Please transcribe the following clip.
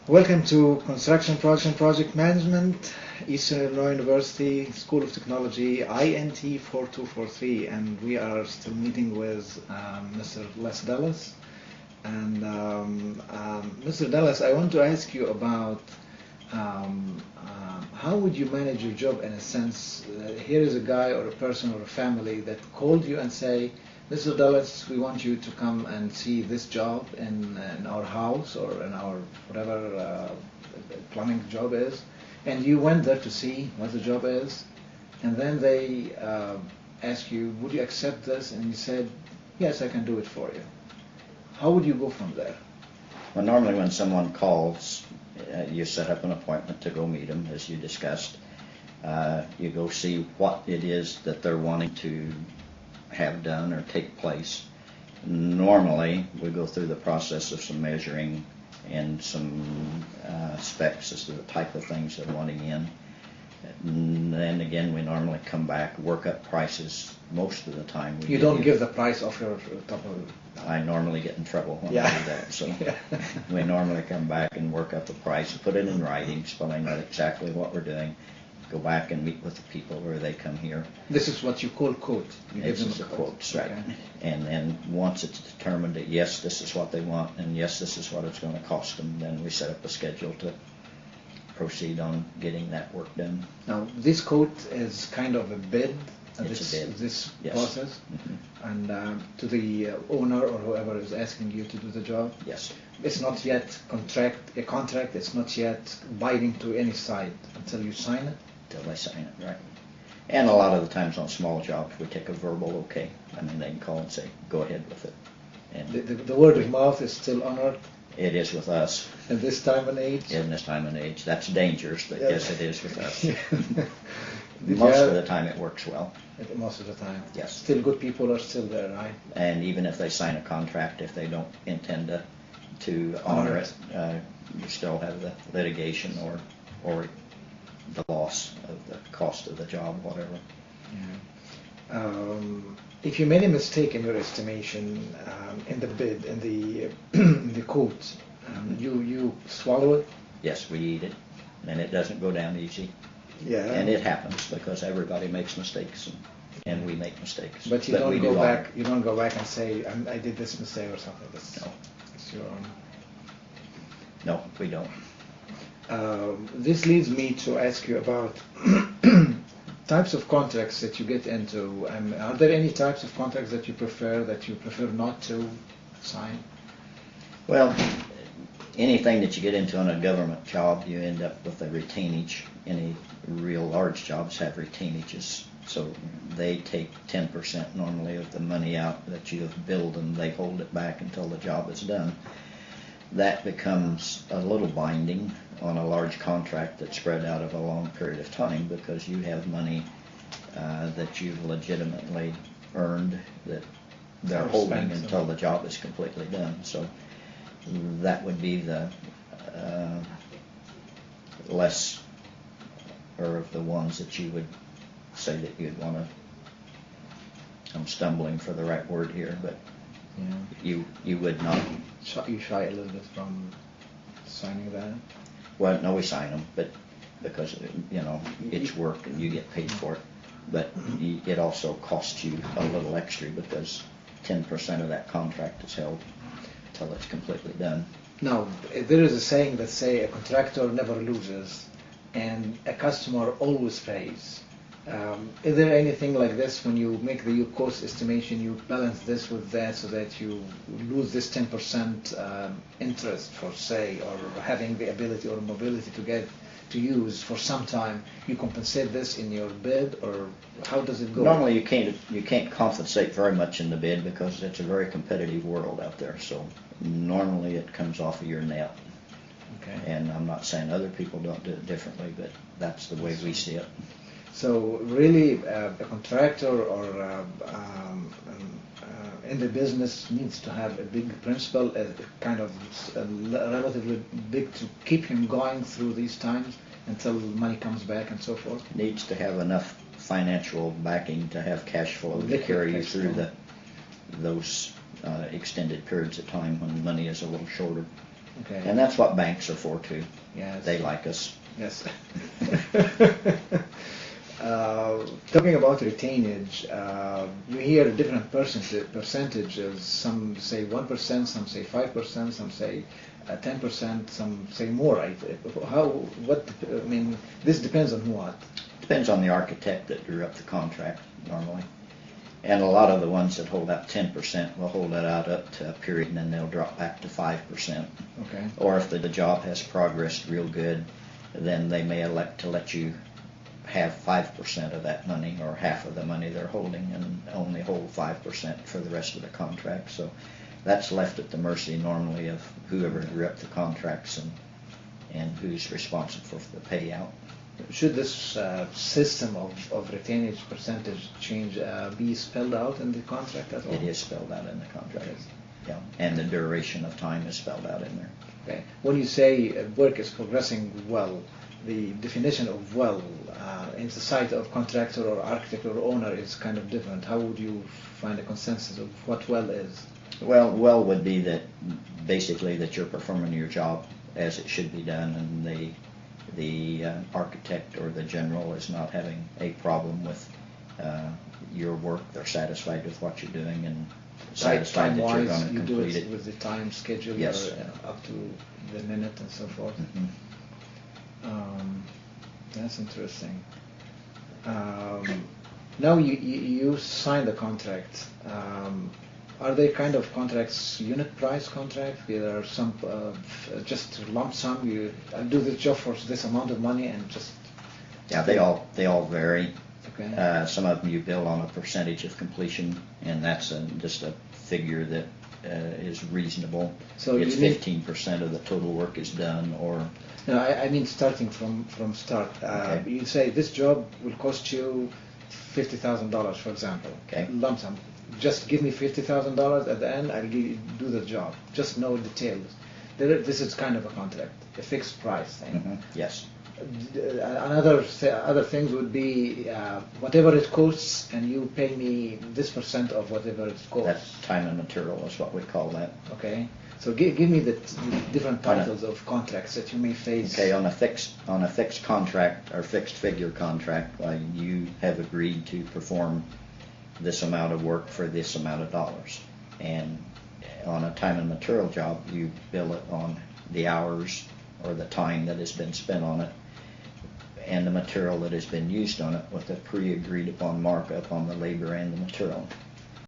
Welcome to Construction Project Management, Eastern Illinois University School of Technology, INT 4243, and we are still meeting with Mr. Les Dallas. And Mr. Dallas, I want to ask you about how would you manage your job in a sense. Here is a guy or a person or a family that called you and say, Mr. Dallas, we want you to come and see this job in our house or in our whatever plumbing job is. And you went there to see what the job is. And then they ask you, would you accept this? And you said, yes, I can do it for you. How would you go from there? Well, normally when someone calls, you set up an appointment to go meet them, as you discussed. You go see what it is that they're wanting to have done or take place. Normally, we go through the process of some measuring and some specs as to the type of things they're wanting in. And then again, we normally come back, work up prices most of the time. You don't give the price off your top of it. I normally get in trouble when I do that. So we normally come back and work up a price, put it in writing, spelling out exactly what we're doing, go back and meet with the people or they come here. This is what you call quote. This is a quote, right. Okay. And then once it's determined that yes, this is what they want and yes, this is what it's going to cost them, then we set up a schedule to proceed on getting that work done. Now, this quote is kind of a bid. It's a bid. This yes. process, mm-hmm. And to the owner or whoever is asking you to do the job. Yes. It's not yet a contract. It's not yet binding to any side until you sign it. Until they sign it, right. And a lot of the times on small jobs, we take a verbal okay. I mean, they can call and say, go ahead with it. And the word of mouth is still honored. It is with us. In this time and age? In this time and age. That's dangerous, but yes, it is with us. Most of the time it works well. Most of the time? Yes. Still good people are still there, right? And even if they sign a contract, if they don't intend to honor it, you still have the litigation or the loss of the cost of the job, whatever. Yeah. If you made a mistake in your estimation in the bid, in the in the quote, you swallow it? Yes, we eat it, and it doesn't go down easy. Yeah. And it happens because everybody makes mistakes, and we make mistakes. But you don't go back. You don't go back and say, I did this mistake or something. No. It's your own. No, we don't. This leads me to ask you about types of contracts that you get into. Are there any types of contracts that you prefer not to sign? Well, anything that you get into on a government job, you end up with a retainage. Any real large jobs have retainages. So they take 10% normally of the money out that you have billed them. They hold it back until the job is done. That becomes a little binding on a large contract that's spread out of a long period of time because you have money that you've legitimately earned that they're holding until the job is completely done. So that would be the less, or of the ones that you would say that you'd want to. I'm stumbling for the right word here, but you would not. You shy a little bit from signing that? Well, no, we sign them, but because it's work and you get paid for it. But it also costs you a little extra because 10% of that contract is held until it's completely done. Now, there is a saying that say a contractor never loses and a customer always pays. Is there anything like this when you make the cost estimation, you balance this with that so that you lose this 10% interest for say, or having the ability or mobility to use for some time, you compensate this in your bid, or how does it go? Normally you can't compensate very much in the bid because it's a very competitive world out there. So normally it comes off of your net. Okay. And I'm not saying other people don't do it differently, but that's the way we see it. So really, a contractor or in the business needs to have a big principal, kind of relatively big, to keep him going through these times until money comes back and so forth. Needs to have enough financial backing to have cash flow to carry you through those extended periods of time when money is a little shorter. Okay. And that's what banks are for too. Yes. They like us. Yes. Talking about retainage, you hear different percentages. Some say 1%, some say 5%, some say 10%, some say more. Right? I mean, this depends on what? Depends on the architect that drew up the contract normally. And a lot of the ones that hold out 10% will hold it out up to a period, and then they'll drop back to 5%. Okay. Or if the job has progressed real good, then they may elect to let you have 5% of that money, or half of the money they're holding, and only hold 5% for the rest of the contract. So that's left at the mercy normally of whoever drew up the contracts and who's responsible for the payout. Should this system of retainage percentage change be spelled out in the contract at all? It is spelled out in the contract. Yeah, and the duration of time is spelled out in there. Okay. When you say work is progressing well, the definition of well in the sight of contractor or architect or owner is kind of different. How would you find a consensus of what well is? Well would be that basically that you're performing your job as it should be done, and the architect or the general is not having a problem with your work. They're satisfied with what you're doing and satisfied that you're going to complete it. With the time schedule, yes, or, up to the minute and so forth. Mm-hmm. That's interesting. Now you sign the contract. Are they kind of contracts, unit price contracts? There are some just lump sum. I'll do this job for this amount of money and just. Yeah, they all vary. Okay. Some of them you bill on a percentage of completion, and that's just a figure that is reasonable. So it's 15% of the total work is done, or. No, I mean starting from start. Okay. You say this job will cost you $50,000, for example. Okay. Lump sum. Just give me $50,000 at the end. I'll do the job. Just no details. This is kind of a contract, a fixed price thing. Mm-hmm. Yes. Other things would be whatever it costs, and you pay me this % of whatever it costs. That's time and material is what we call that. Okay. So give me the different titles of contracts that you may face. Okay, on a fixed contract or fixed figure contract, you have agreed to perform this amount of work for this amount of dollars. And on a time and material job, you bill it on the hours or the time that has been spent on it and the material that has been used on it with a pre-agreed upon markup on the labor and the material.